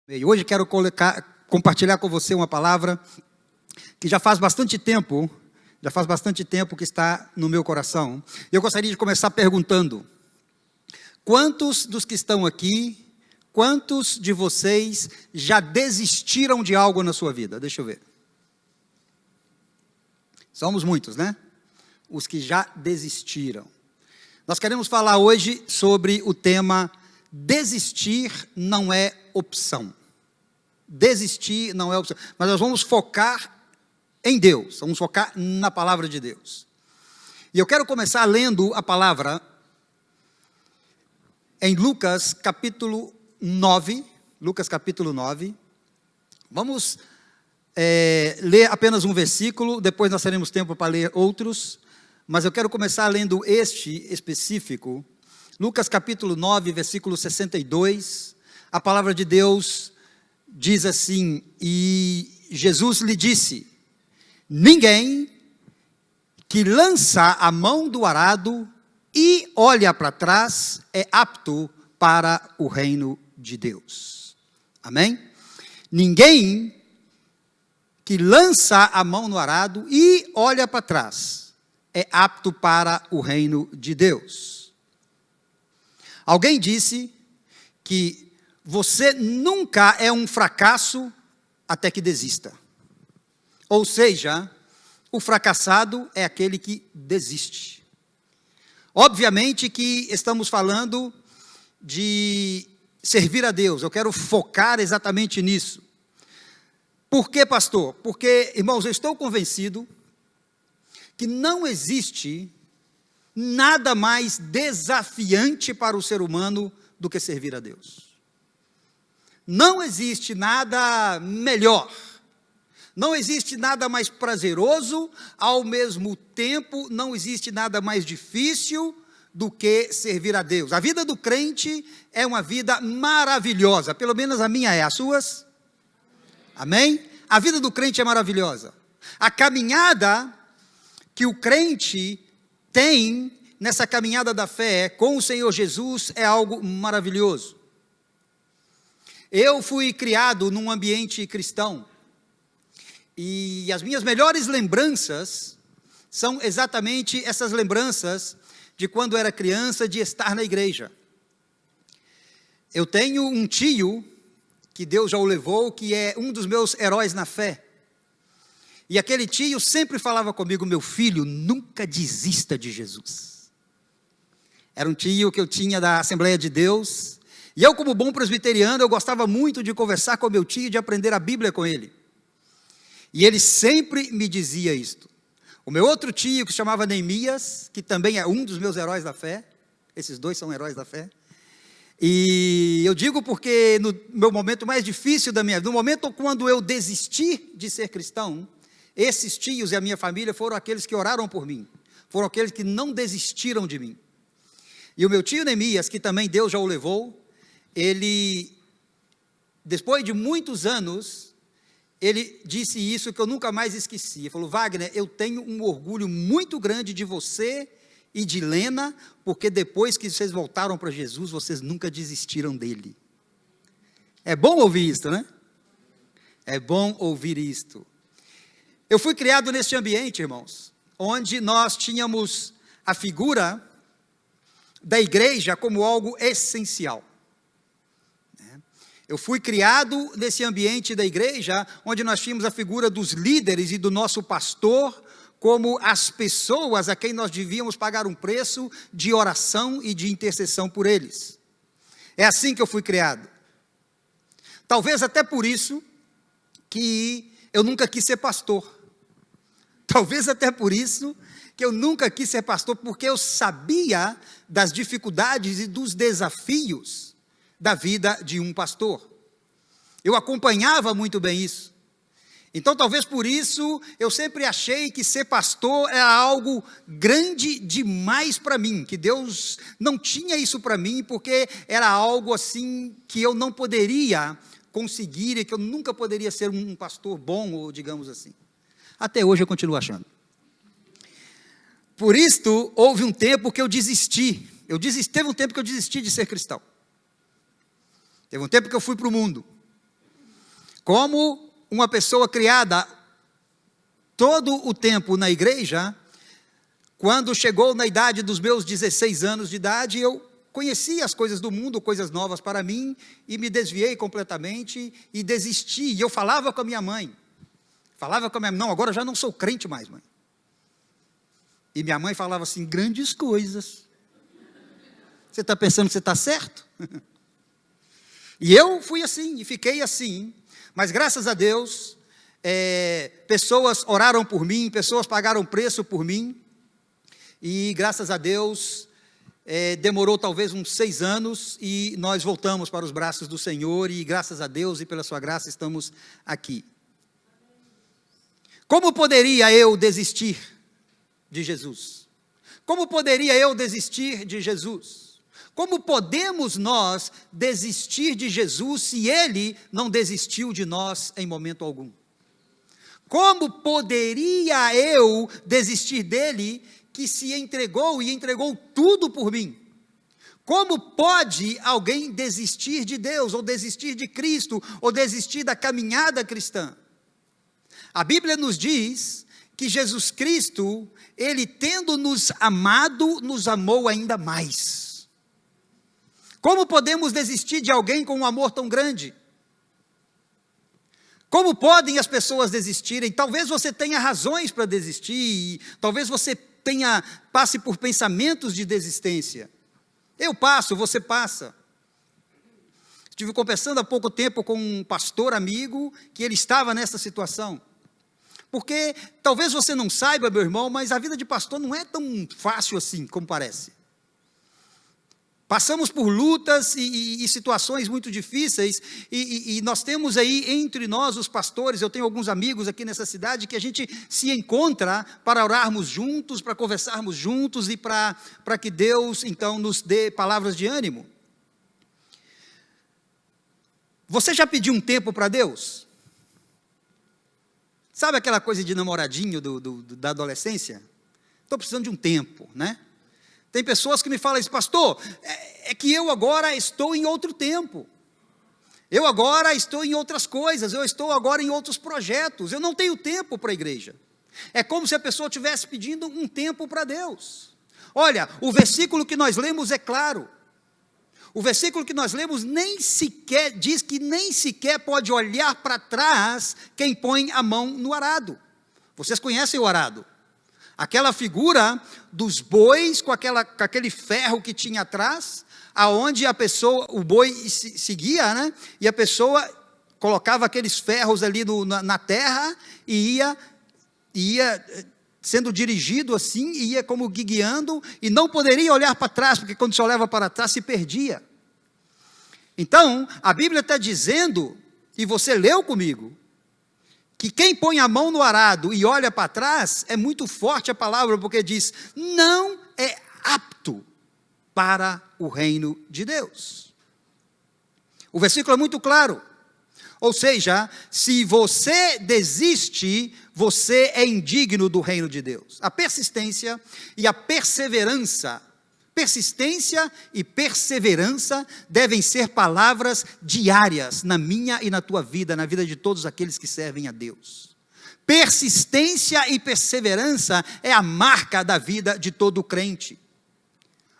E hoje quero compartilhar com você uma palavra que já faz bastante tempo que está no meu coração. Eu gostaria de começar perguntando: quantos dos que estão aqui, quantos de vocês já desistiram de algo na sua vida? Deixa eu ver. Somos muitos, né? Os que já desistiram. Nós queremos falar hoje sobre o tema: desistir não é opção. Desistir não é opção. Mas nós vamos focar em Deus, vamos focar na palavra de Deus. E eu quero começar lendo a palavra em Lucas capítulo 9. Lucas capítulo 9. Vamos ler apenas um versículo, depois nós teremos tempo para ler outros, mas eu quero começar lendo este específico. Lucas capítulo 9, versículo 62, a palavra de Deus diz assim: e Jesus lhe disse: ninguém que lança a mão do arado e olha para trás é apto para o reino de Deus. Amém? Ninguém que lança a mão no arado e olha para trás é apto para o reino de Deus. Alguém disse que você nunca é um fracasso até que desista. Ou seja, o fracassado é aquele que desiste. Obviamente que estamos falando de servir a Deus. Eu quero focar exatamente nisso. Por quê, pastor? Porque, irmãos, eu estou convencido que não existe nada mais desafiante para o ser humano do que servir a Deus. Não existe nada melhor, não existe nada mais prazeroso, ao mesmo tempo não existe nada mais difícil do que servir a Deus. A vida do crente é uma vida maravilhosa, pelo menos a minha é, as suas? Amém? A vida do crente é maravilhosa. A caminhada que o crente tem nessa caminhada da fé com o Senhor Jesus é algo maravilhoso. Eu fui criado num ambiente cristão, e as minhas melhores lembranças são exatamente essas lembranças de quando era criança, de estar na igreja. Eu tenho um tio, que Deus já o levou, que é um dos meus heróis na fé, e aquele tio sempre falava comigo: meu filho, nunca desista de Jesus. Era um tio que eu tinha da Assembleia de Deus, e eu, como bom presbiteriano, eu gostava muito de conversar com meu tio, de aprender a Bíblia com ele. E ele sempre me dizia isto. O meu outro tio, que se chamava Neemias, que também é um dos meus heróis da fé, esses dois são heróis da fé, e eu digo porque no meu momento mais difícil da minha vida, no momento quando eu desisti de ser cristão, esses tios e a minha família foram aqueles que oraram por mim, foram aqueles que não desistiram de mim. E o meu tio Neemias, que também Deus já o levou, ele, depois de muitos anos, ele disse isso que eu nunca mais esqueci. Ele falou: Wagner, eu tenho um orgulho muito grande de você e de Lena, porque depois que vocês voltaram para Jesus, vocês nunca desistiram dele. É bom ouvir isto, né? É bom ouvir isto. Eu fui criado neste ambiente, irmãos, onde nós tínhamos a figura da igreja como algo essencial. Eu fui criado nesse ambiente da igreja, onde nós tínhamos a figura dos líderes e do nosso pastor, como as pessoas a quem nós devíamos pagar um preço de oração e de intercessão por eles. É assim que eu fui criado. Talvez até por isso que eu nunca quis ser pastor. Talvez até por isso que eu nunca quis ser pastor, porque eu sabia das dificuldades e dos desafios da vida de um pastor. Eu acompanhava muito bem isso. Então, talvez por isso, eu sempre achei que ser pastor era algo grande demais para mim, que Deus não tinha isso para mim, porque era algo assim que eu não poderia conseguir, e que eu nunca poderia ser um pastor bom, ou digamos assim. Até hoje eu continuo achando. Por isto, houve um tempo que eu desisti. Teve um tempo que eu desisti de ser cristão. Teve um tempo que eu fui para o mundo. Como uma pessoa criada todo o tempo na igreja, quando chegou na idade dos meus 16 anos de idade, eu conheci as coisas do mundo, coisas novas para mim, e me desviei completamente e desisti. E eu falava com a minha mãe, não, agora eu já não sou crente mais, mãe. E minha mãe falava assim, grandes coisas. Você está pensando que você está certo? E eu fui assim, e fiquei assim, mas graças a Deus, pessoas oraram por mim, pessoas pagaram preço por mim, e graças a Deus, demorou talvez uns 6 anos, e nós voltamos para os braços do Senhor, e graças a Deus e pela sua graça estamos aqui. Como poderia eu desistir de Jesus? Como poderia eu desistir de Jesus? Como podemos nós desistir de Jesus se Ele não desistiu de nós em momento algum? Como poderia eu desistir dEle que se entregou e entregou tudo por mim? Como pode alguém desistir de Deus, ou desistir de Cristo, ou desistir da caminhada cristã? A Bíblia nos diz que Jesus Cristo, Ele tendo nos amado, nos amou ainda mais. Como podemos desistir de alguém com um amor tão grande? Como podem as pessoas desistirem? Talvez você tenha razões para desistir, talvez você passe por pensamentos de desistência. Eu passo, você passa. Estive conversando há pouco tempo com um pastor amigo, que ele estava nessa situação. Porque talvez você não saiba, meu irmão, mas a vida de pastor não é tão fácil assim como parece. Passamos por lutas e situações muito difíceis, e nós temos aí entre nós os pastores, eu tenho alguns amigos aqui nessa cidade, que a gente se encontra para orarmos juntos, para conversarmos juntos, e para que Deus então nos dê palavras de ânimo. Você já pediu um tempo para Deus? Sabe aquela coisa de namoradinho da adolescência? Estou precisando de um tempo, né? Tem pessoas que me falam isso, pastor, é que eu agora estou em outro tempo. Eu agora estou em outras coisas, eu estou agora em outros projetos, eu não tenho tempo para a igreja. É como se a pessoa estivesse pedindo um tempo para Deus. Olha, o versículo que nós lemos é claro. O versículo que nós lemos diz que nem sequer pode olhar para trás quem põe a mão no arado. Vocês conhecem o arado? Aquela figura dos bois com aquele ferro que tinha atrás, aonde o boi seguia, né? E a pessoa colocava aqueles ferros ali na terra e ia sendo dirigido assim, e ia como guiando, e não poderia olhar para trás, porque quando se olhava para trás se perdia. Então, a Bíblia está dizendo, e você leu comigo, que quem põe a mão no arado e olha para trás, é muito forte a palavra, porque diz, não é apto para o reino de Deus. O versículo é muito claro. Ou seja, se você desiste, você é indigno do reino de Deus. A persistência e a perseverança, persistência e perseverança devem ser palavras diárias na minha e na tua vida, na vida de todos aqueles que servem a Deus. Persistência e perseverança é a marca da vida de todo crente.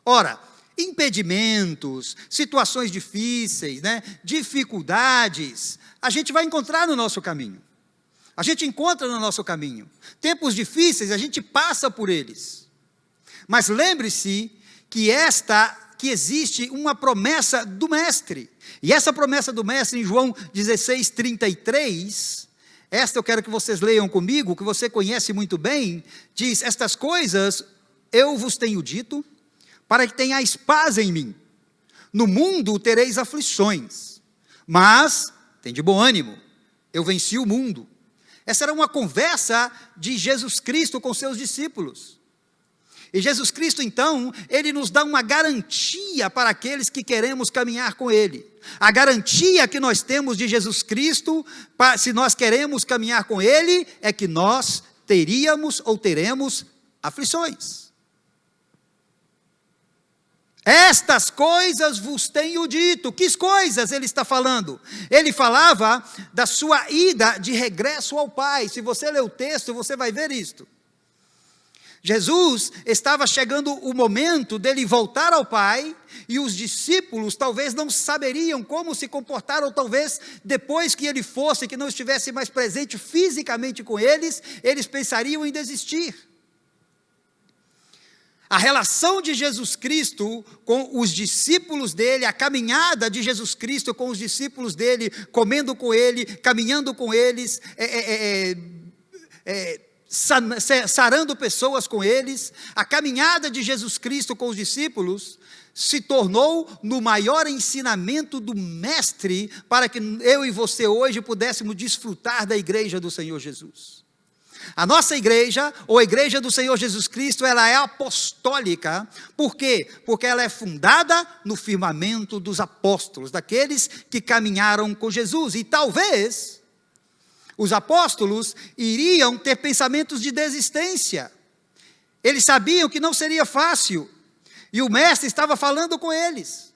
Ora, impedimentos, situações difíceis, né, dificuldades, a gente vai encontrar no nosso caminho. A gente encontra no nosso caminho. Tempos difíceis, a gente passa por eles. Mas lembre-se que existe uma promessa do Mestre. E essa promessa do Mestre, em João 16:33, esta eu quero que vocês leiam comigo, que você conhece muito bem, diz, estas coisas eu vos tenho dito, para que tenhais paz em mim. No mundo tereis aflições, mas tem de bom ânimo, eu venci o mundo. Essa era uma conversa de Jesus Cristo com seus discípulos. E Jesus Cristo, então, Ele nos dá uma garantia para aqueles que queremos caminhar com Ele. A garantia que nós temos de Jesus Cristo, se nós queremos caminhar com Ele, é que nós teríamos ou teremos aflições. Estas coisas vos tenho dito. Que coisas ele está falando? Ele falava da sua ida de regresso ao Pai. Se você ler o texto, você vai ver isto. Jesus estava chegando o momento dele voltar ao Pai, e os discípulos talvez não saberiam como se comportar, ou talvez depois que ele fosse, que não estivesse mais presente fisicamente com eles, eles pensariam em desistir. A relação de Jesus Cristo com os discípulos dele, a caminhada de Jesus Cristo com os discípulos dele, comendo com ele, caminhando com eles, sarando pessoas com eles, a caminhada de Jesus Cristo com os discípulos se tornou no maior ensinamento do Mestre, para que eu e você hoje pudéssemos desfrutar da igreja do Senhor Jesus. A nossa igreja, ou a igreja do Senhor Jesus Cristo, ela é apostólica. Por quê? Porque ela é fundada no firmamento dos apóstolos, daqueles que caminharam com Jesus. E talvez os apóstolos iriam ter pensamentos de desistência. Eles sabiam que não seria fácil, e o mestre estava falando com eles.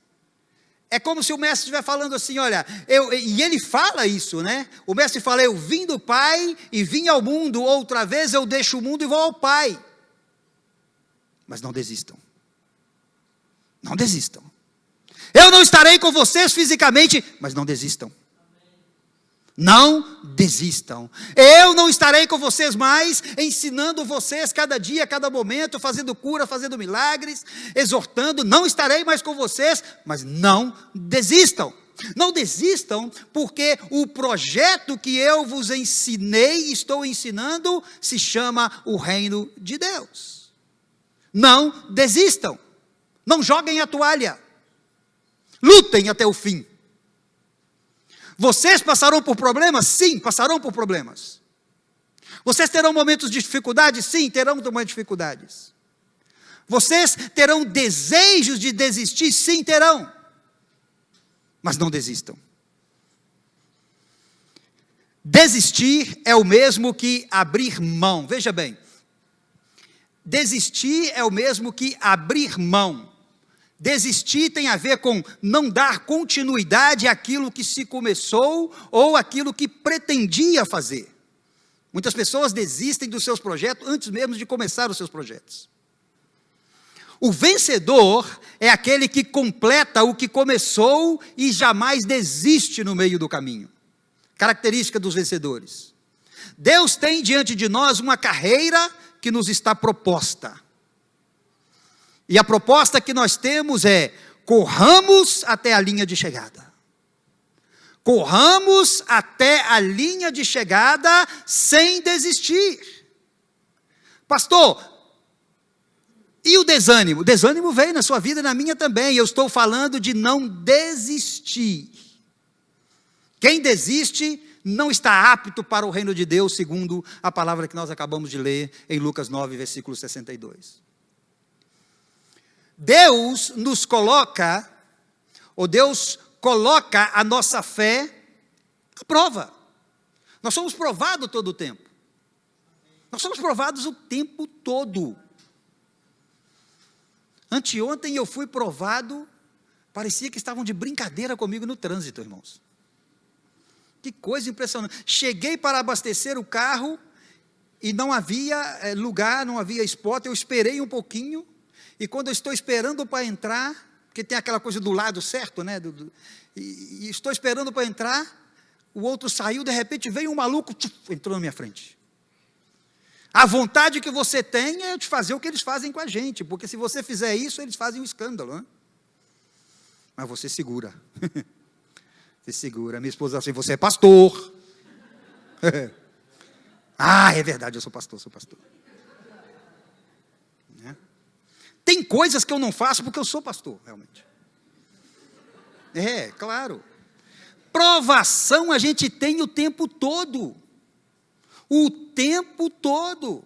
É como se o mestre estivesse falando assim, olha, e ele fala isso, né? O mestre fala, eu vim do Pai e vim ao mundo, outra vez eu deixo o mundo e vou ao Pai. Mas não desistam. Não desistam. Eu não estarei com vocês fisicamente, mas não desistam. Não desistam. Eu não estarei com vocês mais, ensinando vocês cada dia, cada momento, fazendo cura, fazendo milagres, exortando. Não estarei mais com vocês, mas não desistam. Não desistam, porque o projeto que eu vos ensinei, estou ensinando, se chama o reino de Deus. Não desistam. Não joguem a toalha. Lutem até o fim. Vocês passarão por problemas? Sim, passarão por problemas. Vocês terão momentos de dificuldade? Sim, terão também dificuldades. Vocês terão desejos de desistir? Sim, terão. Mas não desistam. Desistir é o mesmo que abrir mão. Veja bem. Desistir é o mesmo que abrir mão. Desistir tem a ver com não dar continuidade àquilo que se começou ou àquilo que pretendia fazer. Muitas pessoas desistem dos seus projetos antes mesmo de começar os seus projetos. O vencedor é aquele que completa o que começou e jamais desiste no meio do caminho. Característica dos vencedores. Deus tem diante de nós uma carreira que nos está proposta. E a proposta que nós temos é, corramos até a linha de chegada. Corramos até a linha de chegada sem desistir. Pastor, e o desânimo? O desânimo veio na sua vida e na minha também. Eu estou falando de não desistir. Quem desiste não está apto para o reino de Deus, segundo a palavra que nós acabamos de ler em Lucas 9, versículo 62. Deus nos coloca, ou Deus coloca a nossa fé à prova. Nós somos provados todo o tempo. Nós somos provados o tempo todo. Anteontem eu fui provado, parecia que estavam de brincadeira comigo no trânsito, irmãos. Que coisa impressionante. Cheguei para abastecer o carro e não havia lugar, não havia spot, eu esperei um pouquinho. E quando eu estou esperando para entrar, porque tem aquela coisa do lado certo, né? E estou esperando para entrar, o outro saiu, de repente veio um maluco, entrou na minha frente. A vontade que você tem é de fazer o que eles fazem com a gente, porque se você fizer isso, eles fazem um escândalo, né? Mas você segura. Você segura. Minha esposa assim, você é pastor. Ah, é verdade, eu sou pastor. Tem coisas que eu não faço porque eu sou pastor, realmente. É, claro. Provação a gente tem o tempo todo. O tempo todo.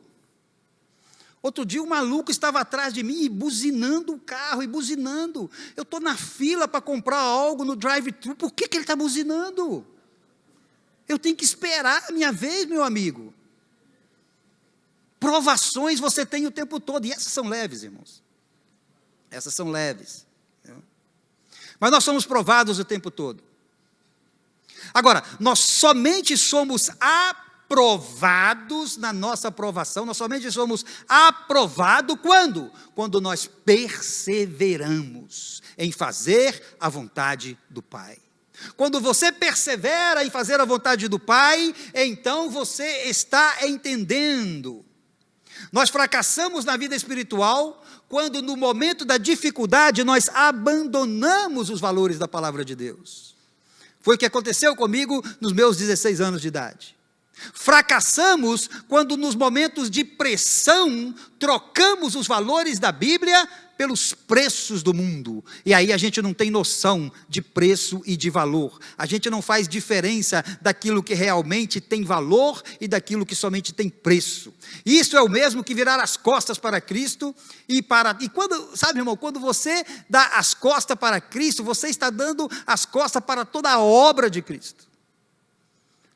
Outro dia um maluco estava atrás de mim e buzinando o carro, e buzinando. Eu estou na fila para comprar algo no drive-thru, por que ele está buzinando? Eu tenho que esperar a minha vez, meu amigo. Provações você tem o tempo todo, e essas são leves, irmãos. Essas são leves. Mas nós somos provados o tempo todo. Agora, nós somente somos aprovados na nossa aprovação, nós somente somos aprovados quando? Quando nós perseveramos em fazer a vontade do Pai. Quando você persevera em fazer a vontade do Pai, então você está entendendo. Nós fracassamos na vida espiritual quando no momento da dificuldade nós abandonamos os valores da palavra de Deus. Foi o que aconteceu comigo nos meus 16 anos de idade. Fracassamos quando nos momentos de pressão trocamos os valores da Bíblia pelos preços do mundo, e aí a gente não tem noção de preço e de valor, a gente não faz diferença daquilo que realmente tem valor e daquilo que somente tem preço. Isso é o mesmo que virar as costas para Cristo, e quando, sabe, irmão, quando você dá as costas para Cristo, você está dando as costas para toda a obra de Cristo,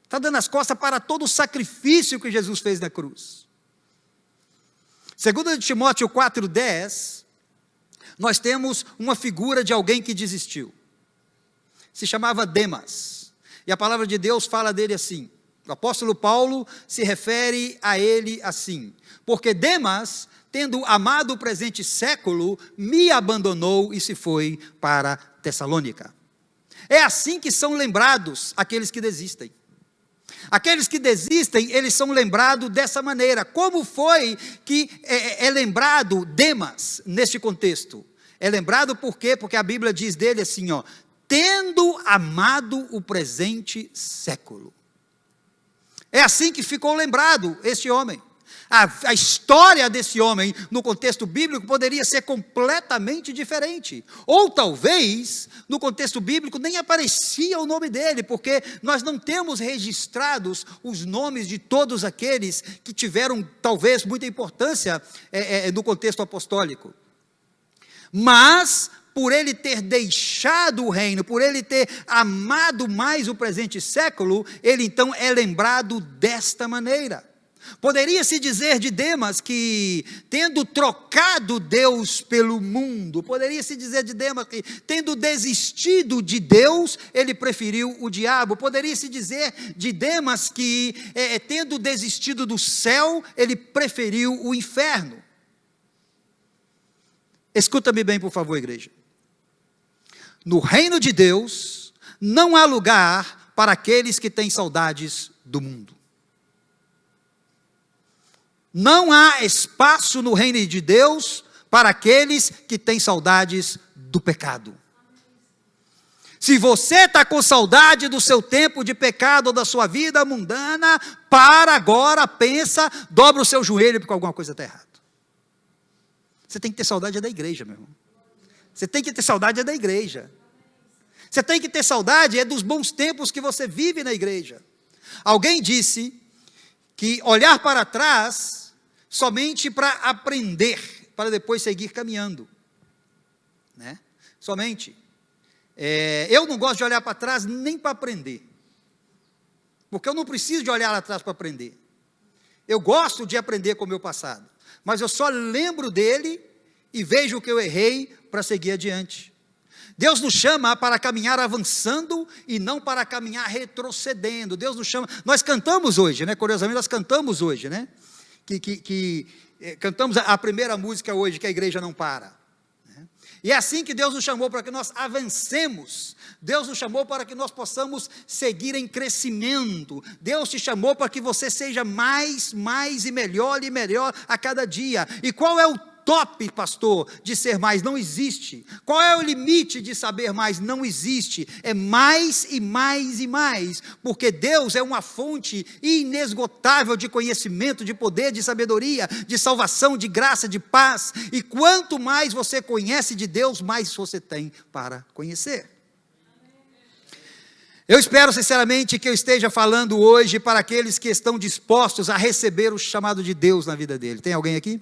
está dando as costas para todo o sacrifício que Jesus fez na cruz. 2 Timóteo 4,10, nós temos uma figura de alguém que desistiu. Se chamava Demas. E a palavra de Deus fala dele assim. O apóstolo Paulo se refere a ele assim: porque Demas, tendo amado o presente século, me abandonou e se foi para Tessalônica. É assim que são lembrados aqueles que desistem. Aqueles que desistem, eles são lembrados dessa maneira. Como foi que é lembrado Demas neste contexto? É lembrado por quê? Porque a Bíblia diz dele assim, ó, tendo amado o presente século. É assim que ficou lembrado este homem. A história desse homem, no contexto bíblico, poderia ser completamente diferente. Ou talvez, no contexto bíblico, nem aparecia o nome dele, porque nós não temos registrados os nomes de todos aqueles que tiveram, talvez, muita importância no contexto apostólico. Mas, por ele ter deixado o reino, por ele ter amado mais o presente século, ele então é lembrado desta maneira. Poderia-se dizer de Demas que, tendo trocado Deus pelo mundo, poderia-se dizer de Demas que, tendo desistido de Deus, ele preferiu o diabo. Poderia-se dizer de Demas que, tendo desistido do céu, ele preferiu o inferno. Escuta-me bem, por favor, igreja. No reino de Deus, não há lugar para aqueles que têm saudades do mundo. Não há espaço no reino de Deus para aqueles que têm saudades do pecado. Se você está com saudade do seu tempo de pecado ou da sua vida mundana, para agora, pensa, dobra o seu joelho porque alguma coisa está errada. Você tem que ter saudade da igreja, meu irmão. Você tem que ter saudade da igreja. Você tem que ter saudade dos bons tempos que você vive na igreja. Alguém disse que olhar para trás somente para aprender, para depois seguir caminhando, né? Somente. Eu não gosto de olhar para trás nem para aprender, porque eu não preciso de olhar lá atrás para aprender. Eu gosto de aprender com o meu passado, mas eu só lembro dele e vejo o que eu errei para seguir adiante. Deus nos chama para caminhar avançando e não para caminhar retrocedendo. Deus nos chama, nós cantamos hoje, né? Curiosamente nós cantamos hoje, né? Cantamos a primeira música hoje, que a igreja não para, né? E é assim que Deus nos chamou, para que nós avancemos. Deus nos chamou para que nós possamos seguir em crescimento. Deus te chamou para que você seja mais e melhor a cada dia. E qual é o top, pastor, de ser mais? Não existe. Qual é o limite de saber mais? Não existe. É mais e mais e mais, porque Deus é uma fonte inesgotável de conhecimento, de poder, de sabedoria, de salvação, de graça, de paz, e quanto mais você conhece de Deus, mais você tem para conhecer. Eu espero sinceramente que eu esteja falando hoje para aqueles que estão dispostos a receber o chamado de Deus na vida dele. Tem alguém aqui?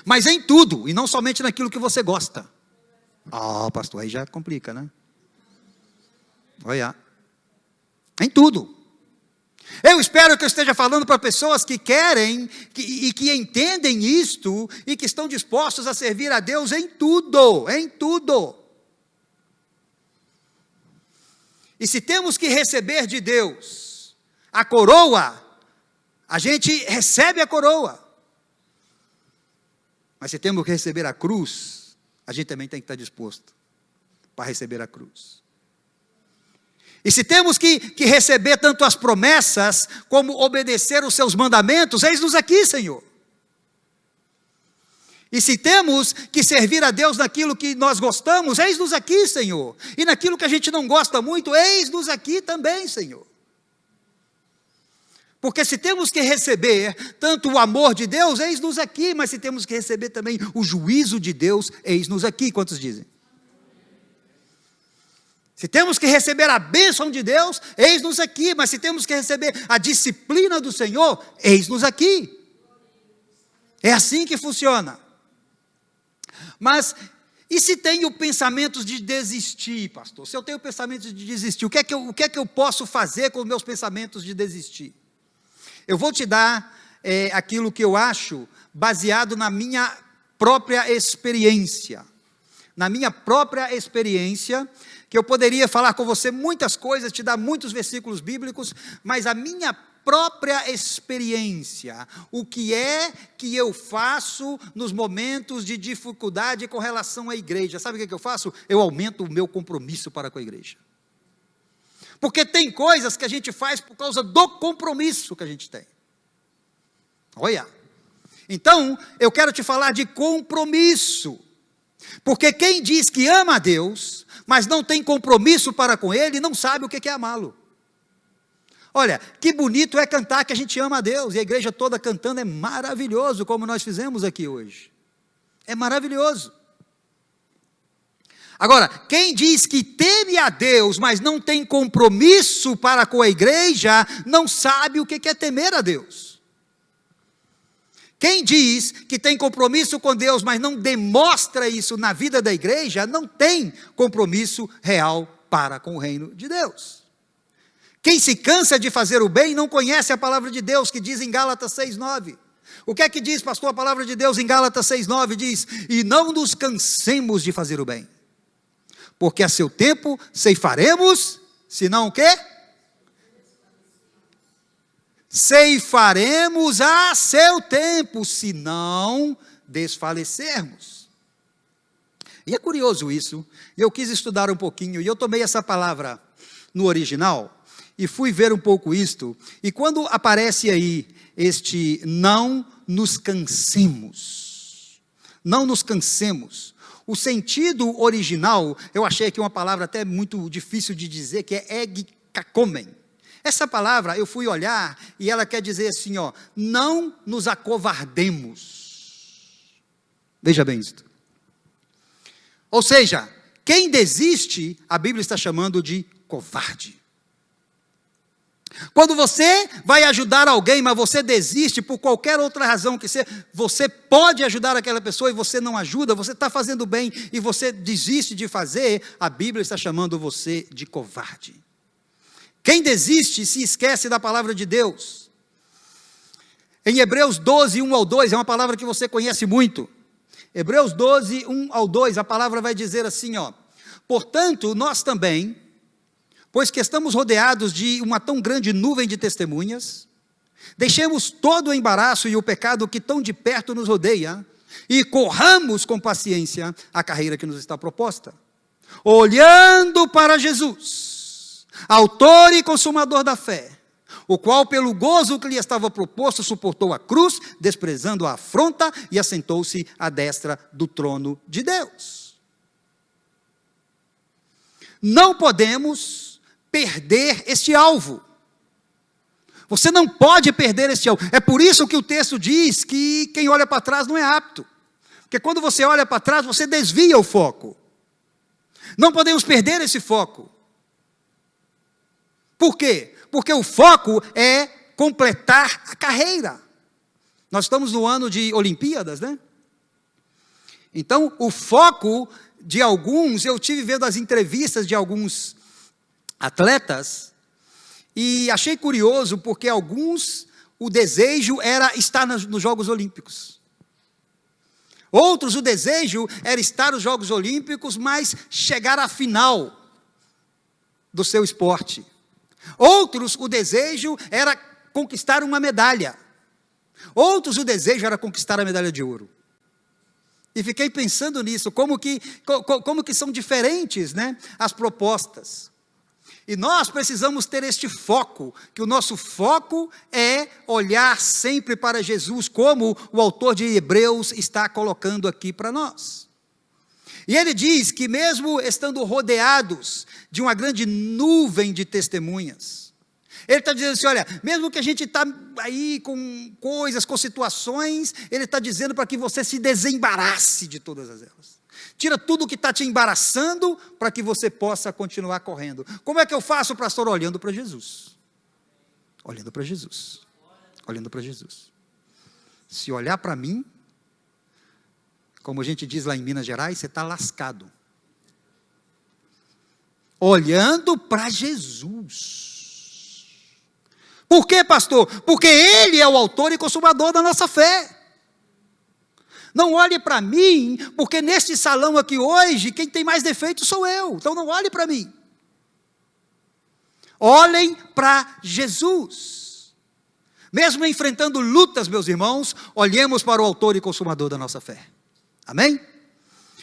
Mas em tudo, e não somente naquilo que você gosta. Pastor, aí já complica, né? Olha, em tudo. Eu espero que eu esteja falando para pessoas que querem e que entendem isto e que estão dispostos a servir a Deus em tudo, E se temos que receber de Deus a coroa, a gente recebe a coroa. Mas se temos que receber a cruz, a gente também tem que estar disposto para receber a cruz. E se temos que receber tanto as promessas, como obedecer os seus mandamentos, eis-nos aqui, Senhor. E se temos que servir a Deus naquilo que nós gostamos, eis-nos aqui, Senhor. E naquilo que a gente não gosta muito, eis-nos aqui também, Senhor. Porque se temos que receber tanto o amor de Deus, eis-nos aqui, mas se temos que receber também o juízo de Deus, eis-nos aqui. Quantos dizem? Se temos que receber a bênção de Deus, eis-nos aqui, mas se temos que receber a disciplina do Senhor, eis-nos aqui. É assim que funciona. Mas, e se tenho pensamentos de desistir, pastor? Se eu tenho pensamentos de desistir, o que é que eu posso fazer com os meus pensamentos de desistir? Eu vou te dar aquilo que eu acho, baseado na minha própria experiência. Na minha própria experiência, que eu poderia falar com você muitas coisas, te dar muitos versículos bíblicos, mas a minha própria experiência, o que é que eu faço nos momentos de dificuldade com relação à igreja? Sabe o que eu faço? Eu aumento o meu compromisso para com a igreja. Porque tem coisas que a gente faz por causa do compromisso que a gente tem. Olha, então eu quero te falar de compromisso, porque quem diz que ama a Deus, mas não tem compromisso para com Ele, não sabe o que é amá-lo. Olha, que bonito é cantar que a gente ama a Deus, e a igreja toda cantando é maravilhoso, como nós fizemos aqui hoje. É maravilhoso. Agora, quem diz que teme a Deus, mas não tem compromisso para com a igreja, não sabe o que é temer a Deus. Quem diz que tem compromisso com Deus, mas não demonstra isso na vida da igreja, não tem compromisso real para com o reino de Deus. Quem se cansa de fazer o bem, não conhece a palavra de Deus, que diz em Gálatas 6,9. O que é que diz, pastor, a palavra de Deus em Gálatas 6,9? Diz, e não nos cansemos de fazer o bem, porque a seu tempo ceifaremos, senão o quê? Ceifaremos a seu tempo, se não desfalecermos. E é curioso isso, e eu quis estudar um pouquinho, e eu tomei essa palavra no original, e fui ver um pouco isto, e quando aparece aí este não nos cansemos, o sentido original, eu achei aqui uma palavra até muito difícil de dizer, que é egkakomen. Essa palavra eu fui olhar e ela quer dizer assim, ó, não nos acovardemos. Veja bem isto. Ou seja, quem desiste, a Bíblia está chamando de covarde. Quando você vai ajudar alguém, mas você desiste por qualquer outra razão que seja, você pode ajudar aquela pessoa e você não ajuda, você está fazendo bem e você desiste de fazer, a Bíblia está chamando você de covarde. Quem desiste se esquece da palavra de Deus. Em Hebreus 12, 1 ao 2, é uma palavra que você conhece muito. Hebreus 12, 1 ao 2, a palavra vai dizer assim, ó. Portanto, nós também, pois que estamos rodeados de uma tão grande nuvem de testemunhas, deixemos todo o embaraço e o pecado que tão de perto nos rodeia, e corramos com paciência a carreira que nos está proposta, olhando para Jesus, autor e consumador da fé, o qual pelo gozo que lhe estava proposto, suportou a cruz, desprezando a afronta, e assentou-se à destra do trono de Deus. Não podemos perder este alvo. Você não pode perder este alvo. É por isso que o texto diz que quem olha para trás não é apto. Porque quando você olha para trás, você desvia o foco. Não podemos perder esse foco. Por quê? Porque o foco é completar a carreira. Nós estamos no ano de Olimpíadas, né? Então, o foco de alguns, eu tive vendo as entrevistas de alguns atletas, e achei curioso, porque alguns, o desejo era estar nos Jogos Olímpicos. Outros, o desejo era estar nos Jogos Olímpicos, mas chegar à final. do seu esporte. Outros, o desejo era conquistar uma medalha. Outros, o desejo era conquistar a medalha de ouro. E fiquei pensando nisso, como que são diferentes, né, as propostas. E nós precisamos ter este foco, que o nosso foco é olhar sempre para Jesus, como o autor de Hebreus está colocando aqui para nós. E ele diz que mesmo estando rodeados de uma grande nuvem de testemunhas, ele está dizendo assim, olha, mesmo que a gente está aí com coisas, com situações, ele está dizendo para que você se desembarace de todas elas. Tira tudo que está te embaraçando para que você possa continuar correndo. Como é que eu faço, pastor? Olhando para Jesus. Olhando para Jesus. Olhando para Jesus. Se olhar para mim, como a gente diz lá em Minas Gerais, você está lascado. Olhando para Jesus. Por quê, pastor? Porque Ele é o autor e consumador da nossa fé. Não olhe para mim, porque neste salão aqui hoje, quem tem mais defeito sou eu. Então não olhe para mim. Olhem para Jesus. Mesmo enfrentando lutas, meus irmãos, olhemos para o autor e consumador da nossa fé. Amém?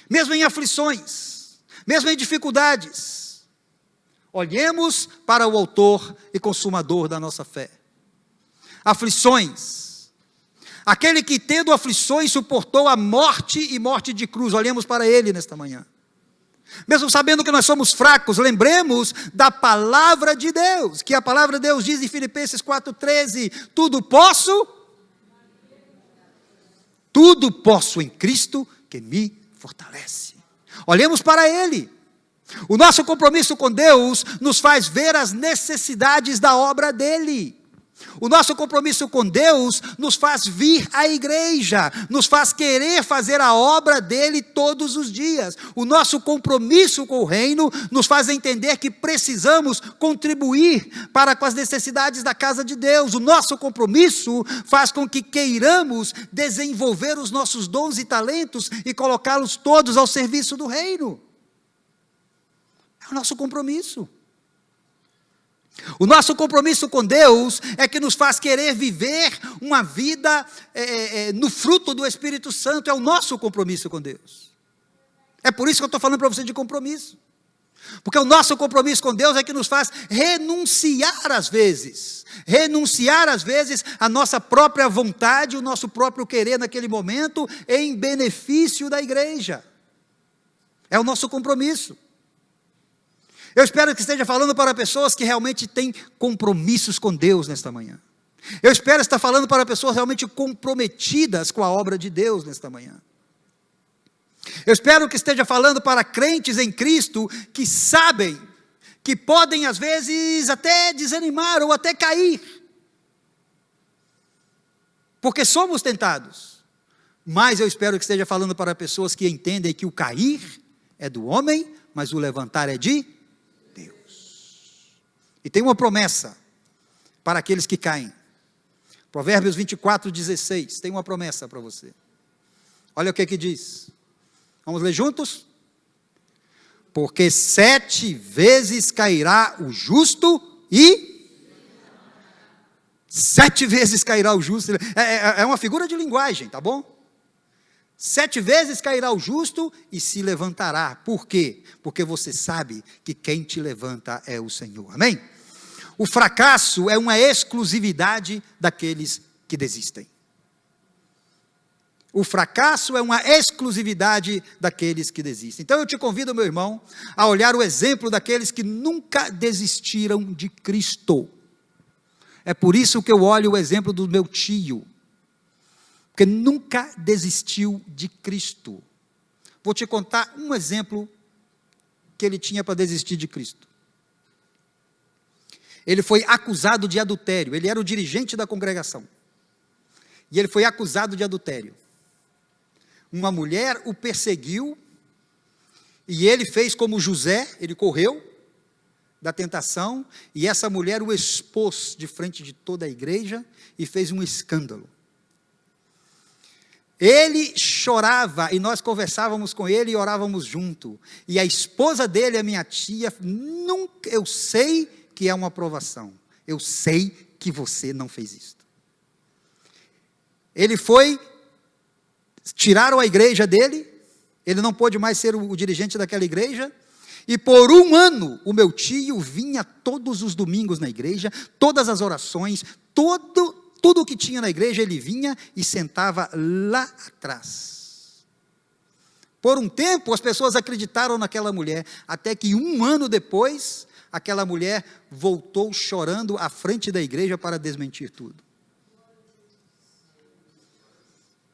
Mesmo em aflições, mesmo em dificuldades, olhemos para o autor e consumador da nossa fé. Aflições. Aquele que tendo aflições suportou a morte e morte de cruz. Olhemos para ele nesta manhã. Mesmo sabendo que nós somos fracos, lembremos da palavra de Deus, que a palavra de Deus diz em Filipenses 4,13, tudo posso em Cristo que me fortalece. Olhemos para ele. O nosso compromisso com Deus nos faz ver as necessidades da obra dele. O nosso compromisso com Deus nos faz vir à igreja, nos faz querer fazer a obra dele todos os dias. O nosso compromisso com o reino nos faz entender que precisamos contribuir para com as necessidades da casa de Deus. O nosso compromisso faz com que queiramos desenvolver os nossos dons e talentos e colocá-los todos ao serviço do reino. É o nosso compromisso. O nosso compromisso com Deus é que nos faz querer viver uma vida no fruto do Espírito Santo. É o nosso compromisso com Deus. É por isso que eu estou falando para você de compromisso. Porque o nosso compromisso com Deus é que nos faz renunciar às vezes a nossa própria vontade, o nosso próprio querer naquele momento, em benefício da igreja. É o nosso compromisso. Eu espero que esteja falando para pessoas que realmente têm compromissos com Deus nesta manhã. Eu espero estar falando para pessoas realmente comprometidas com a obra de Deus nesta manhã. Eu espero que esteja falando para crentes em Cristo que sabem que podem às vezes até desanimar ou até cair. Porque somos tentados. Mas eu espero que esteja falando para pessoas que entendem que o cair é do homem, mas o levantar é de E tem uma promessa para aqueles que caem. Provérbios 24:16, tem uma promessa para você. Olha o que diz. Vamos ler juntos? Porque 7 vezes cairá o justo e 7 vezes cairá o justo. É uma figura de linguagem, tá bom? 7 vezes cairá o justo e se levantará. Por quê? Porque você sabe que quem te levanta é o Senhor. Amém? O fracasso é uma exclusividade daqueles que desistem. O fracasso é uma exclusividade daqueles que desistem. Então eu te convido, meu irmão, a olhar o exemplo daqueles que nunca desistiram de Cristo. É por isso que eu olho o exemplo do meu tio, porque nunca desistiu de Cristo. Vou te contar um exemplo que ele tinha para desistir de Cristo. Ele foi acusado de adultério, ele era o dirigente da congregação, e ele foi acusado de adultério. Uma mulher o perseguiu, e ele fez como José, ele correu da tentação, e essa mulher o expôs de frente de toda a igreja, e fez um escândalo. Ele chorava e nós conversávamos com ele e orávamos junto. E a esposa dele, a minha tia, nunca, eu sei que é uma provação. Eu sei que você não fez isso. Ele foi, tiraram a igreja dele, ele não pôde mais ser o dirigente daquela igreja, e por 1 ano o meu tio vinha todos os domingos na igreja, todas as orações, tudo o que tinha na igreja ele vinha e sentava lá atrás. Por um tempo as pessoas acreditaram naquela mulher, até que 1 ano depois, aquela mulher voltou chorando à frente da igreja para desmentir tudo.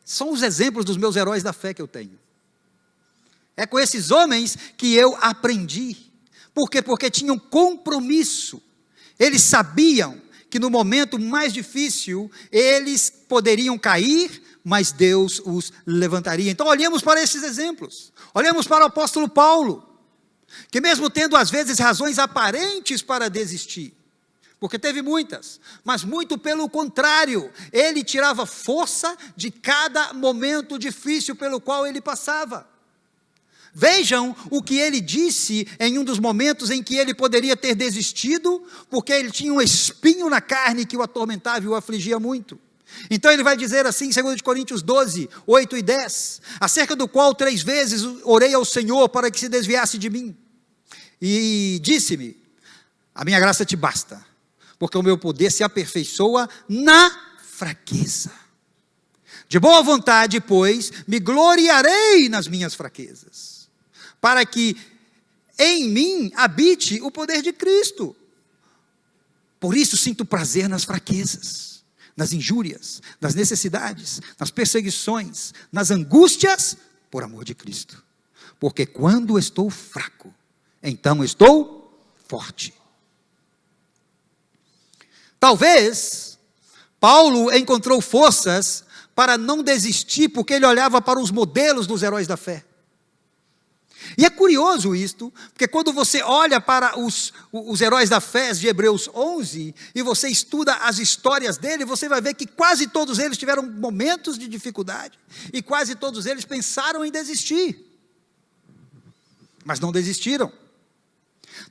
São os exemplos dos meus heróis da fé que eu tenho. É com esses homens que eu aprendi. Por quê? Porque tinham compromisso. Eles sabiam que no momento mais difícil, eles poderiam cair, mas Deus os levantaria. Então olhemos para esses exemplos. Olhemos para o apóstolo Paulo, que mesmo tendo às vezes razões aparentes para desistir, porque teve muitas, mas muito pelo contrário, ele tirava força de cada momento difícil pelo qual ele passava. Vejam o que ele disse em um dos momentos em que ele poderia ter desistido, porque ele tinha um espinho na carne que o atormentava e o afligia muito. Então ele vai dizer assim, em 2 Coríntios 12, 8 e 10, acerca do qual 3 vezes orei ao Senhor para que se desviasse de mim. E disse-me, a minha graça te basta, porque o meu poder se aperfeiçoa na fraqueza. De boa vontade, pois, me gloriarei nas minhas fraquezas, para que em mim habite o poder de Cristo. Por isso sinto prazer nas fraquezas, nas injúrias, nas necessidades, nas perseguições, nas angústias, por amor de Cristo. Porque quando estou fraco, então estou forte. Talvez Paulo encontrou forças para não desistir, porque ele olhava para os modelos dos heróis da fé. E é curioso isto, porque quando você olha para os heróis da fé de Hebreus 11, e você estuda as histórias dele, você vai ver que quase todos eles tiveram momentos de dificuldade, e quase todos eles pensaram em desistir, mas não desistiram.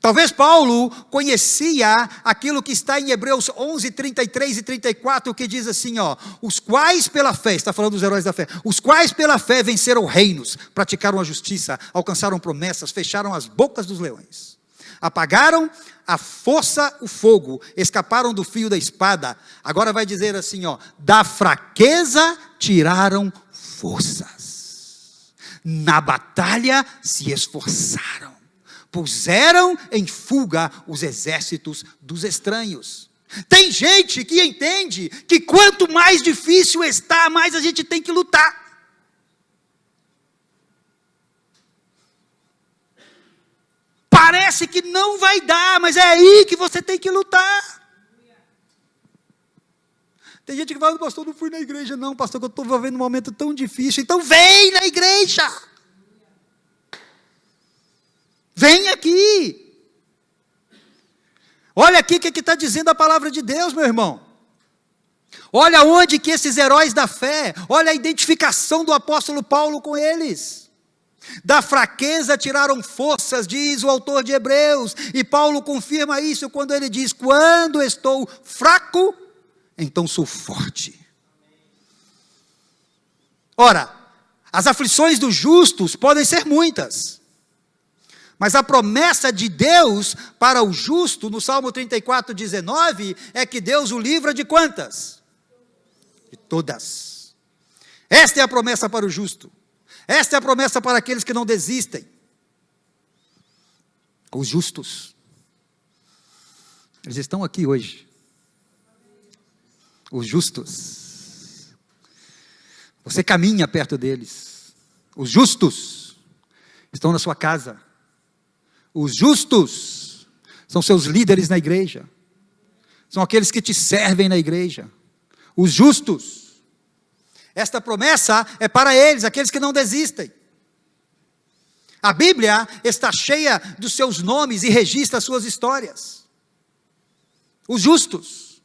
Talvez Paulo conhecia aquilo que está em Hebreus 11, 33 e 34, que diz assim, os quais pela fé, está falando dos heróis da fé, os quais pela fé venceram reinos, praticaram a justiça, alcançaram promessas, fecharam as bocas dos leões, apagaram a força o fogo, escaparam do fio da espada. Agora vai dizer assim, da fraqueza tiraram forças, na batalha se esforçaram, puseram em fuga os exércitos dos estranhos. Tem gente que entende que quanto mais difícil está, mais a gente tem que lutar. Parece que não vai dar, mas é aí que você tem que lutar. Tem gente que fala, pastor, não fui na igreja não, pastor, que eu estou vivendo um momento tão difícil. Então vem na igreja. Vem aqui. Olha aqui o que está dizendo a palavra de Deus, meu irmão. Olha onde que esses heróis da fé, olha a identificação do apóstolo Paulo com eles. Da fraqueza tiraram forças, diz o autor de Hebreus, e Paulo confirma isso quando ele diz, quando estou fraco, então sou forte. Ora, as aflições dos justos podem ser muitas, mas a promessa de Deus para o justo, no Salmo 34, 19, é que Deus o livra de quantas? De todas. Esta é a promessa para o justo. Esta é a promessa para aqueles que não desistem. Os justos. Eles estão aqui hoje. Os justos. Você caminha perto deles. Os justos estão na sua casa. Os justos são seus líderes na igreja. São aqueles que te servem na igreja. Os justos. Esta promessa é para eles, aqueles que não desistem. A Bíblia está cheia dos seus nomes e registra as suas histórias. Os justos.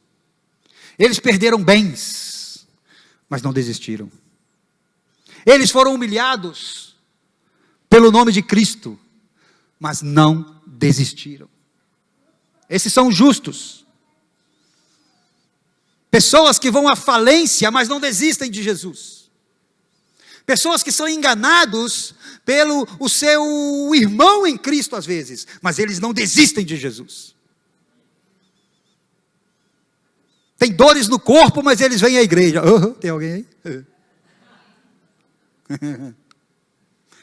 Eles perderam bens, mas não desistiram. Eles foram humilhados pelo nome de Cristo, mas não desistiram. Esses são justos. Pessoas que vão à falência, mas não desistem de Jesus. Pessoas que são enganados pelo o seu irmão em Cristo às vezes, mas eles não desistem de Jesus. Tem dores no corpo, mas eles vêm à igreja. Tem alguém aí?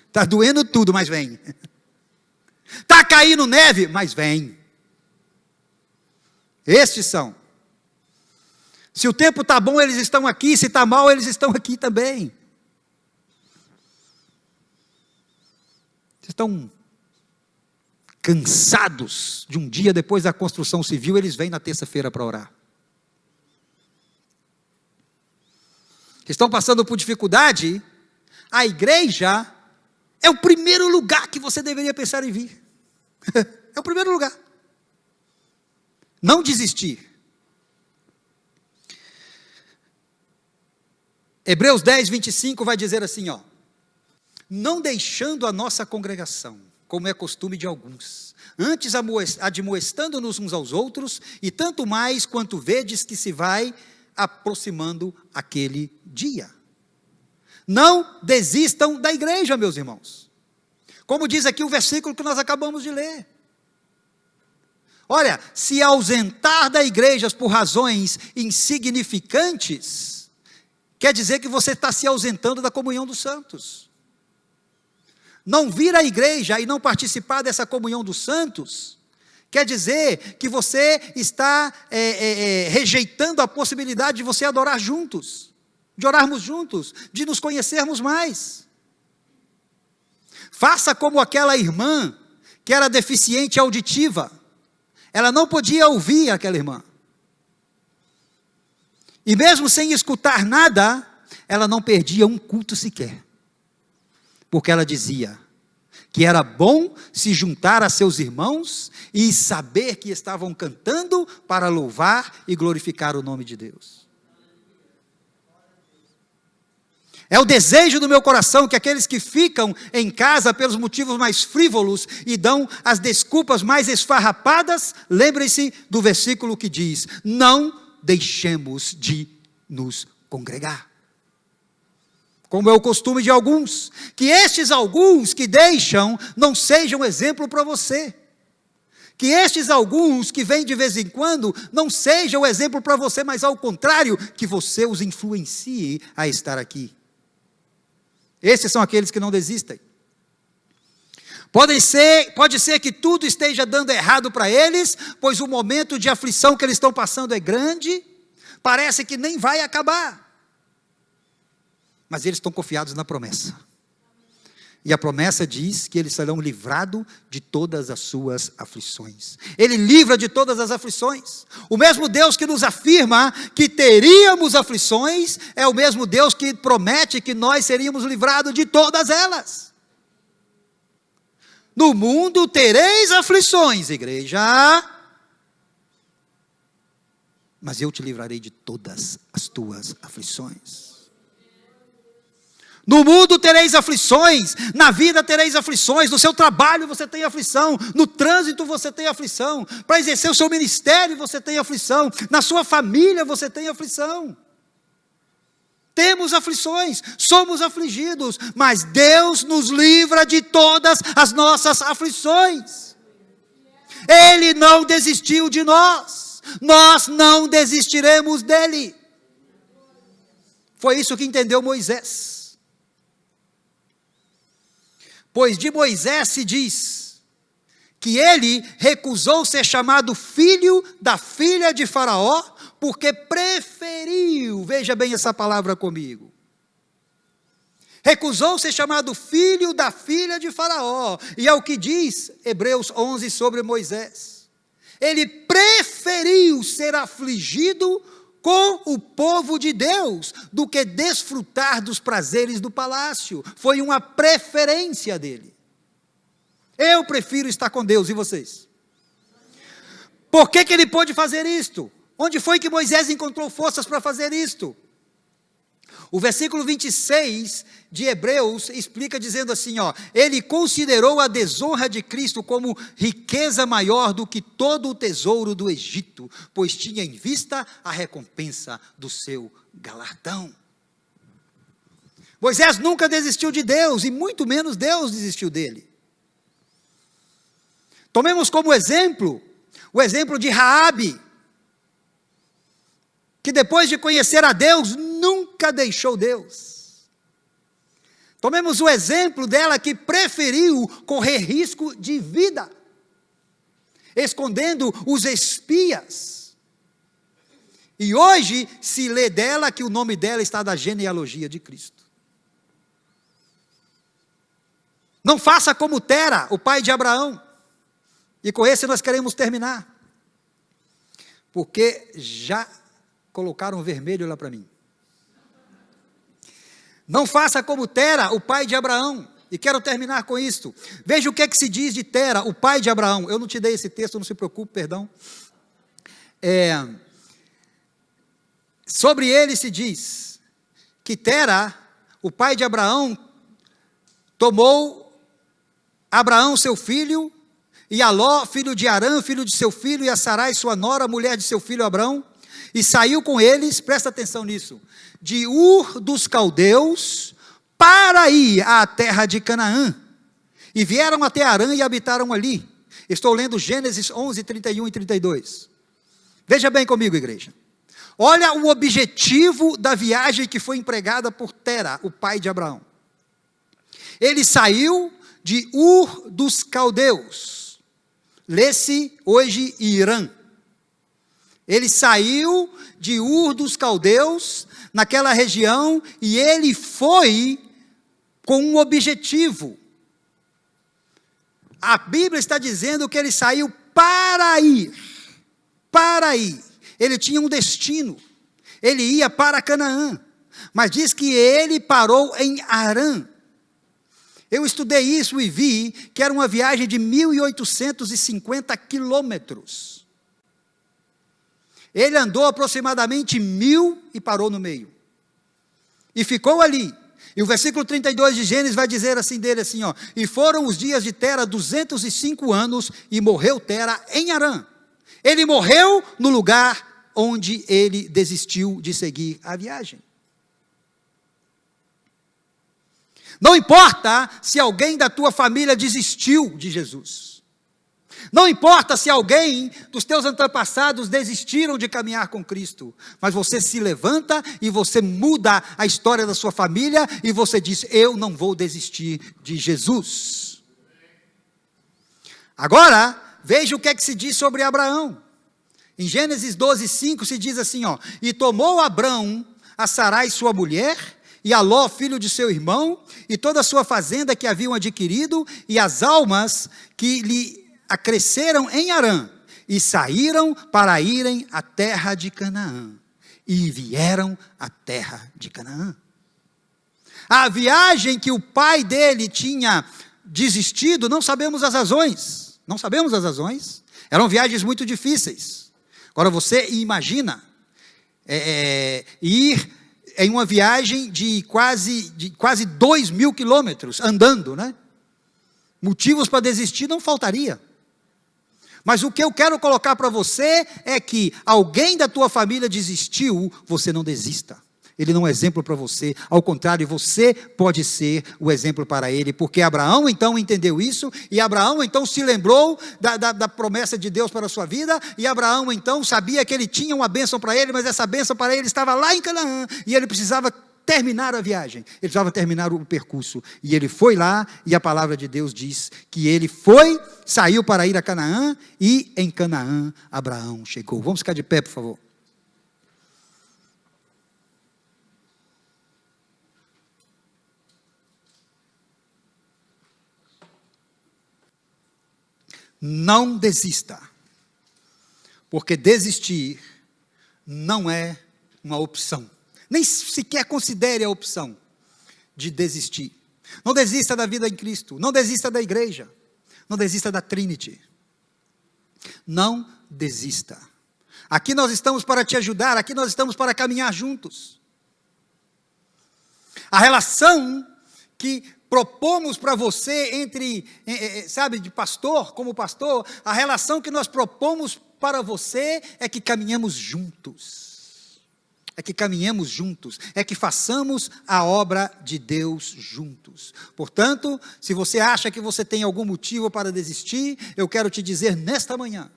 Está doendo tudo, mas vem. Está caindo neve, mas vem. Estes são. Se o tempo está bom, eles estão aqui. Se está mal, eles estão aqui também. Estão cansados de um dia depois da construção civil, eles vêm na terça-feira para orar. Estão passando por dificuldade, a igreja é o primeiro lugar que você deveria pensar em vir. É o primeiro lugar. Não desistir. Hebreus 10, 25 vai dizer assim, ó: não deixando a nossa congregação, como é costume de alguns, antes admoestando-nos uns aos outros, e tanto mais quanto vedes que se vai aproximando aquele dia. Não desistam da igreja, meus irmãos. Como diz aqui o versículo que nós acabamos de ler. Olha, se ausentar da igreja por razões insignificantes, quer dizer que você está se ausentando da comunhão dos santos. Não vir à igreja e não participar dessa comunhão dos santos, quer dizer que você está rejeitando a possibilidade de você adorar juntos, de orarmos juntos, de nos conhecermos mais. Faça como aquela irmã que era deficiente auditiva. Ela não podia ouvir, aquela irmã. E mesmo sem escutar nada, ela não perdia um culto sequer. Porque ela dizia que era bom se juntar a seus irmãos e saber que estavam cantando para louvar e glorificar o nome de Deus. É o desejo do meu coração que aqueles que ficam em casa pelos motivos mais frívolos e dão as desculpas mais esfarrapadas, lembrem-se do versículo que diz: não deixemos de nos congregar. Como é o costume de alguns, que estes alguns que deixam não sejam exemplo para você. Que estes alguns que vêm de vez em quando não sejam exemplo para você, mas ao contrário, que você os influencie a estar aqui. Esses são aqueles que não desistem. Pode ser que tudo esteja dando errado para eles, pois o momento de aflição que eles estão passando é grande, parece que nem vai acabar. Mas eles estão confiados na promessa. E a promessa diz que eles serão livrados de todas as suas aflições. Ele livra de todas as aflições. O mesmo Deus que nos afirma que teríamos aflições, é o mesmo Deus que promete que nós seríamos livrados de todas elas. No mundo tereis aflições, igreja, mas eu te livrarei de todas as tuas aflições. No mundo tereis aflições, na vida tereis aflições, no seu trabalho você tem aflição, no trânsito você tem aflição, para exercer o seu ministério você tem aflição, na sua família você tem aflição. Temos aflições, somos afligidos, mas Deus nos livra de todas as nossas aflições. Ele não desistiu de nós, nós não desistiremos dele. Foi isso que entendeu Moisés. Pois de Moisés se diz que ele recusou ser chamado filho da filha de Faraó, porque preferiu, veja bem essa palavra comigo, recusou ser chamado filho da filha de Faraó, e é o que diz Hebreus 11 sobre Moisés. Ele preferiu ser afligido com o povo de Deus, do que desfrutar dos prazeres do palácio. Foi uma preferência dele. Eu prefiro estar com Deus, e vocês? Por que ele pôde fazer isto? Onde foi que Moisés encontrou forças para fazer isto? O versículo 26 de Hebreus explica dizendo assim, ó, ele considerou a desonra de Cristo como riqueza maior do que todo o tesouro do Egito, pois tinha em vista a recompensa do seu galardão. Moisés nunca desistiu de Deus, e muito menos Deus desistiu dele. Tomemos como exemplo, o exemplo de Raabe, que depois de conhecer a Deus, nunca deixou Deus. Tomemos o exemplo dela que preferiu correr risco de vida, escondendo os espias. E hoje se lê dela que o nome dela está na genealogia de Cristo. Não faça como Tera, o pai de Abraão. E com esse nós queremos terminar. Porque já colocaram vermelho lá para mim. Não faça como Tera, o pai de Abraão. E quero terminar com isto. Veja o que é que se diz de Tera, o pai de Abraão. Eu não te dei esse texto, não se preocupe, perdão. Sobre ele se diz que Tera, o pai de Abraão, tomou Abraão, seu filho, e Aló, filho de Arã, filho de seu filho, e a Sarai, sua nora, mulher de seu filho Abrão, e saiu com eles, presta atenção nisso, de Ur dos Caldeus, para ir à terra de Canaã, e vieram até Arã e habitaram ali. Estou lendo Gênesis 11, 31 e 32. Veja bem comigo, igreja. Olha o objetivo da viagem que foi empregada por Tera, o pai de Abraão. Ele saiu de Ur dos Caldeus, lê-se hoje Irã. Ele saiu de Ur dos Caldeus, naquela região, e ele foi com um objetivo. A Bíblia está dizendo que ele saiu para ir. Ele tinha um destino, ele ia para Canaã, mas diz que ele parou em Arã. Eu estudei isso e vi que era uma viagem de 1.850 quilômetros. Ele andou aproximadamente 1.000 e parou no meio. E ficou ali. E o versículo 32 de Gênesis vai dizer assim dele, assim, ó, e foram os dias de Tera 205 anos, e morreu Tera em Arã. Ele morreu no lugar onde ele desistiu de seguir a viagem. Não importa se alguém da tua família desistiu de Jesus. Não importa se alguém dos teus antepassados desistiram de caminhar com Cristo. Mas você se levanta e você muda a história da sua família e você diz, eu não vou desistir de Jesus. Agora, veja o que é que se diz sobre Abraão. Em Gênesis 12, 5 se diz assim, ó, e tomou Abrão a Sarai sua mulher, e a Ló, filho de seu irmão, e toda a sua fazenda que haviam adquirido, e as almas que lhe acresceram em Arã, e saíram para irem à terra de Canaã, e vieram à terra de Canaã. A viagem que o pai dele tinha desistido, não sabemos as razões, eram viagens muito difíceis. Agora você imagina, ir em uma viagem de quase 2.000 quilômetros, andando, né? Motivos para desistir não faltaria. Mas o que eu quero colocar para você é que alguém da tua família desistiu, você não desista. Ele não é exemplo para você, ao contrário, você pode ser o exemplo para ele, porque Abraão então entendeu isso, e Abraão então se lembrou da promessa de Deus para a sua vida, e Abraão então sabia que ele tinha uma bênção para ele, mas essa bênção para ele estava lá em Canaã, e ele precisava terminar a viagem, ele precisava terminar o percurso, e ele foi lá, e a palavra de Deus diz que ele saiu para ir a Canaã, e em Canaã Abraão chegou. Vamos ficar de pé, por favor. Não desista, porque desistir não é uma opção. Nem sequer considere a opção de desistir. Não desista da vida em Cristo, não desista da igreja, não desista da Trinity. Não desista. Aqui nós estamos para te ajudar, aqui nós estamos para caminhar juntos. A relação que propomos para você entre, sabe, de pastor, como pastor, a relação que nós propomos para você é que caminhemos juntos. É que caminhemos juntos, é que façamos a obra de Deus juntos. Portanto, se você acha que você tem algum motivo para desistir, eu quero te dizer nesta manhã,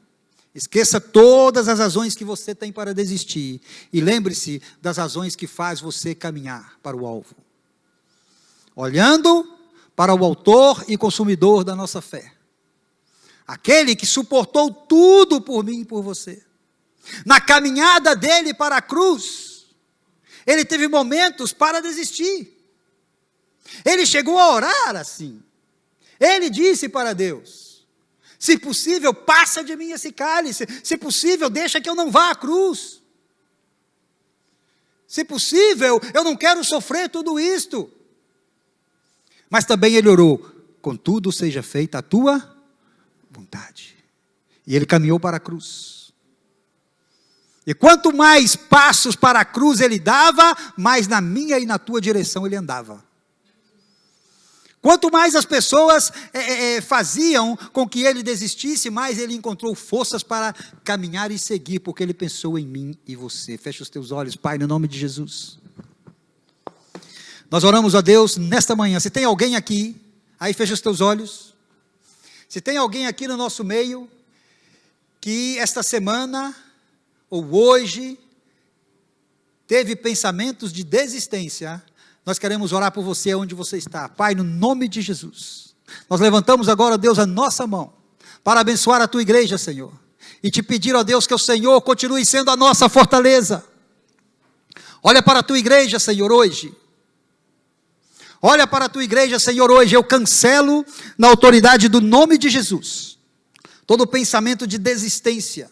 esqueça todas as razões que você tem para desistir e lembre-se das razões que faz você caminhar para o alvo. Olhando para o autor e consumidor da nossa fé. Aquele que suportou tudo por mim e por você. Na caminhada dele para a cruz, ele teve momentos para desistir. Ele chegou a orar assim. Ele disse para Deus: se possível, passa de mim esse cálice. Se possível, deixa que eu não vá à cruz. Se possível, eu não quero sofrer tudo isto. Mas também ele orou: contudo seja feita a tua vontade. E ele caminhou para a cruz. E quanto mais passos para a cruz ele dava, mais na minha e na tua direção ele andava. Quanto mais as pessoas faziam com que ele desistisse, mais ele encontrou forças para caminhar e seguir, porque ele pensou em mim e você. Fecha os teus olhos, Pai, no nome de Jesus. Nós oramos a Deus nesta manhã. Se tem alguém aqui, aí fecha os teus olhos. Se tem alguém aqui no nosso meio, que esta semana, ou hoje, teve pensamentos de desistência, nós queremos orar por você onde você está. Pai, no nome de Jesus, nós levantamos agora, Deus, a nossa mão, para abençoar a tua igreja, Senhor, e te pedir, ó Deus, que o Senhor continue sendo a nossa fortaleza. Olha para a tua igreja, Senhor, hoje. Olha para a tua igreja, Senhor, hoje. Eu cancelo, na autoridade do nome de Jesus, todo pensamento de desistência.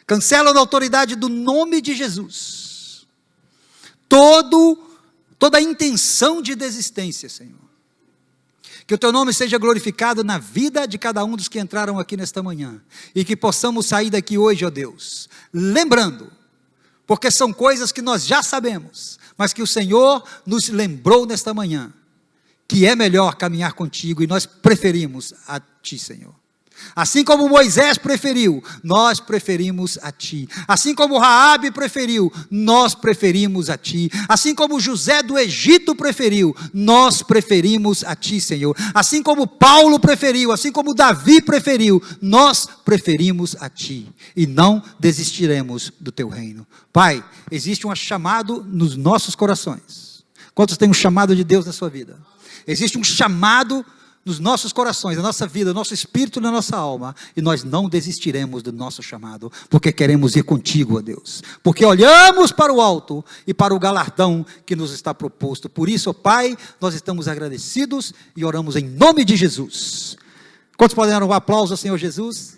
Cancelo na autoridade do nome de Jesus toda a intenção de desistência, Senhor. Que o teu nome seja glorificado na vida de cada um dos que entraram aqui nesta manhã. E que possamos sair daqui hoje, ó Deus, lembrando, porque são coisas que nós já sabemos, mas que o Senhor nos lembrou nesta manhã, que é melhor caminhar contigo e nós preferimos a ti, Senhor. Assim como Moisés preferiu, nós preferimos a ti. Assim como Raabe preferiu, nós preferimos a ti. Assim como José do Egito preferiu, nós preferimos a ti, Senhor. Assim como Paulo preferiu, assim como Davi preferiu, nós preferimos a ti. E não desistiremos do teu reino. Pai, existe um chamado nos nossos corações. Quantos têm um chamado de Deus na sua vida? Existe um chamado nos nossos corações, na nossa vida, no nosso espírito e na nossa alma, e nós não desistiremos do nosso chamado, porque queremos ir contigo, ó Deus, porque olhamos para o alto e para o galardão que nos está proposto. Por isso, ó Pai, nós estamos agradecidos e oramos em nome de Jesus. Quantos podem dar um aplauso ao Senhor Jesus?